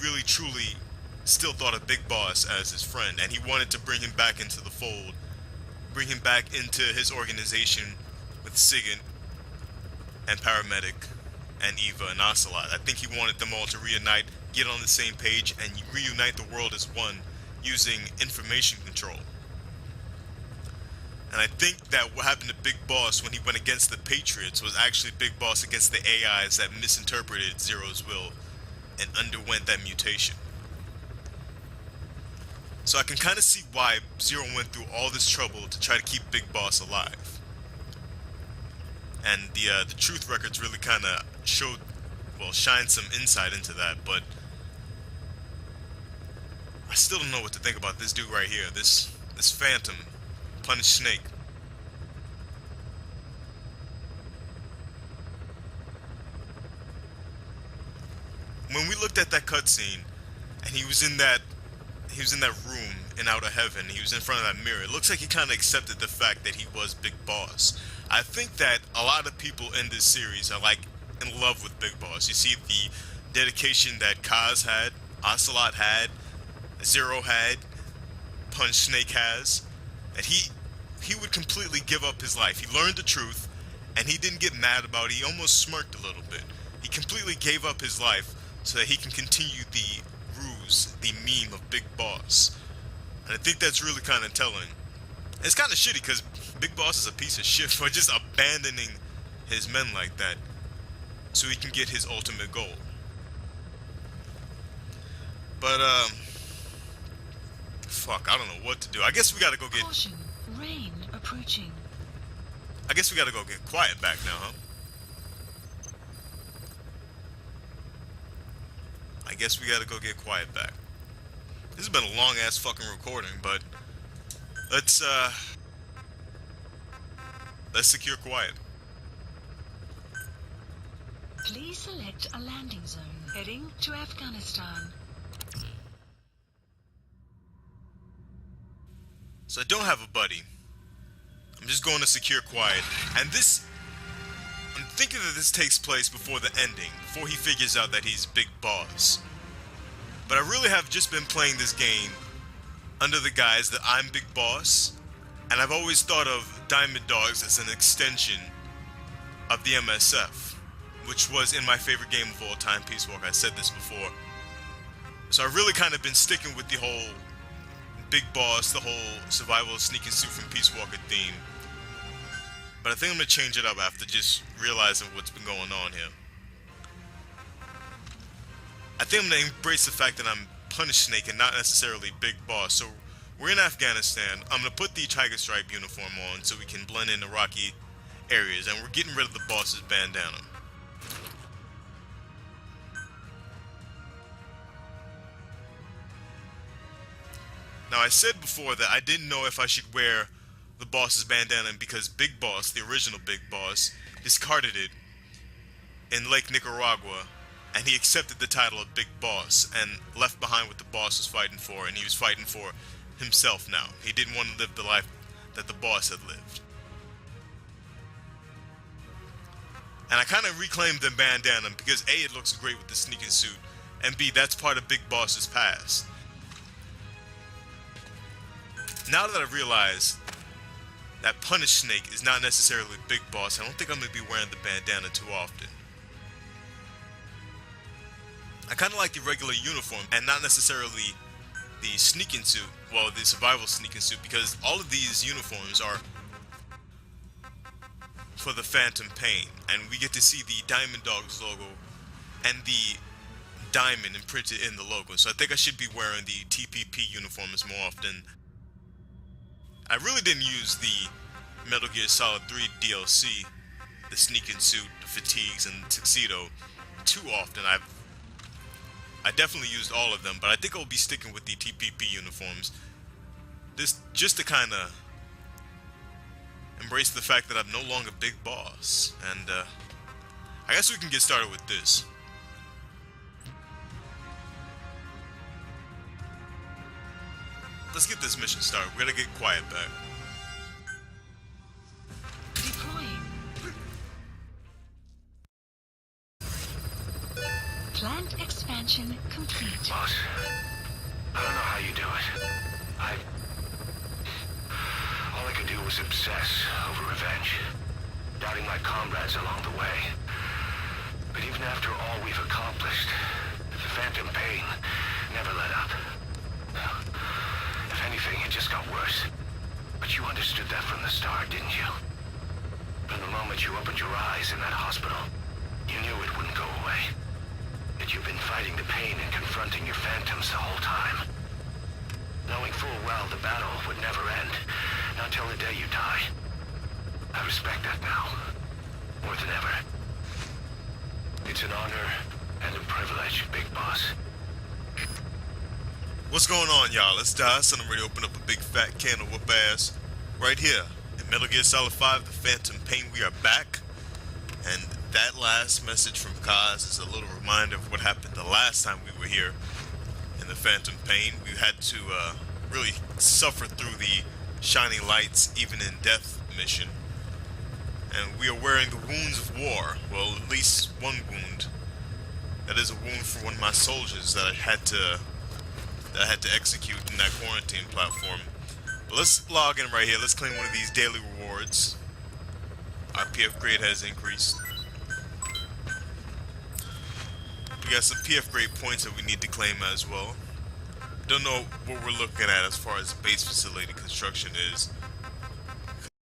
really truly still thought of Big Boss as his friend, and he wanted to bring him back into the fold, bring him back into his organization with Sigint and Paramedic and Eva and Ocelot. I think he wanted them all to reunite, get on the same page, and reunite the world as one using information control. And I think that what happened to Big Boss when he went against the Patriots was actually Big Boss against the AIs that misinterpreted Zero's will and underwent that mutation. So I can kind of see why Zero went through all this trouble to try to keep Big Boss alive. And the truth records really kind of shined some insight into that, but I still don't know what to think about this dude right here, this Phantom, Punished Snake. When we looked at that cutscene, and he was in that room in Outer Heaven, he was in front of that mirror, it looks like he kind of accepted the fact that he was Big Boss. I think that a lot of people in this series are like in love with Big Boss. You see the dedication that Kaz had, Ocelot had, Zero had, Punch Snake has, that he would completely give up his life. He learned the truth, and he didn't get mad about it. He almost smirked a little bit. He completely gave up his life so that he can continue the ruse, the meme of Big Boss. And I think that's really kind of telling. It's kind of shitty because Big Boss is a piece of shit for just abandoning his men like that so he can get his ultimate goal. But, fuck, I don't know what to do. I guess we gotta go get... Caution, rain approaching. I guess we gotta go get Quiet back now, huh? I guess we gotta go get Quiet back. This has been a long-ass fucking recording, but... Let's secure Quiet. Please select a landing zone. Heading to Afghanistan. So I don't have a buddy. I'm just going to secure Quiet. And this... I'm thinking that this takes place before the ending, before he figures out that he's Big Boss. But I really have just been playing this game under the guise that I'm Big Boss, and I've always thought of Diamond Dogs as an extension of the MSF, which was in my favorite game of all time, Peace Walk. I said this before. So I've really kind of been sticking with the whole Big Boss, the whole survival sneak and suit from Peace Walker theme. But I think I'm going to change it up after just realizing what's been going on here. I think I'm going to embrace the fact that I'm Punished Snake and not necessarily Big Boss. So we're in Afghanistan. I'm going to put the Tiger Stripe uniform on so we can blend in the rocky areas. And we're getting rid of the boss's bandana. Now I said before that I didn't know if I should wear the boss's bandana because Big Boss, the original Big Boss, discarded it in Lake Nicaragua, and he accepted the title of Big Boss and left behind what the boss was fighting for, and he was fighting for himself now. He didn't want to live the life that the boss had lived. And I kind of reclaimed the bandana because A, it looks great with the sneaking suit, and B, that's part of Big Boss's past. Now that I've realized that Punished Snake is not necessarily Big Boss, I don't think I'm going to be wearing the bandana too often. I kind of like the regular uniform and not necessarily the sneaking suit, well, the survival sneaking suit, because all of these uniforms are for the Phantom Pain, and we get to see the Diamond Dogs logo and the diamond imprinted in the logo, so I think I should be wearing the TPP uniforms more often. I really didn't use the Metal Gear Solid 3 DLC, the sneaking suit, the fatigues, and the tuxedo too often. I definitely used all of them, but I think I'll be sticking with the TPP uniforms. This just to kind of embrace the fact that I'm no longer Big Boss. And I guess we can get started with this. Let's get this mission started. We're gonna get Quiet back. Deploying. Plant expansion Expansion complete. Boss, I don't know how you do it. All I could do was obsess over revenge, doubting my comrades along the way. But even after all we've accomplished, the phantom pain never let up. If anything, it just got worse. But you understood that from the start, didn't you? From the moment you opened your eyes in that hospital, you knew it wouldn't go away. That you've been fighting the pain and confronting your phantoms the whole time. Knowing full well the battle would never end, not till the day you die. I respect that now, more than ever. It's an honor and a privilege, Big Boss. What's going on, y'all? Let's dive. So I'm ready to open up a big fat can of whoop ass right here in Metal Gear Solid 5: The Phantom Pain. We are back, and that last message from Kaz is a little reminder of what happened the last time we were here in the Phantom Pain. We had to really suffer through the shining lights, even in death mission, and we are wearing the wounds of war. Well, at least one wound. That is a wound for one of my soldiers that I had to execute in that quarantine platform. But let's log in right here. Let's claim one of these daily rewards. Our PF grade has increased. We got some PF grade points that we need to claim as well. Don't know what we're looking at as far as base facility construction is.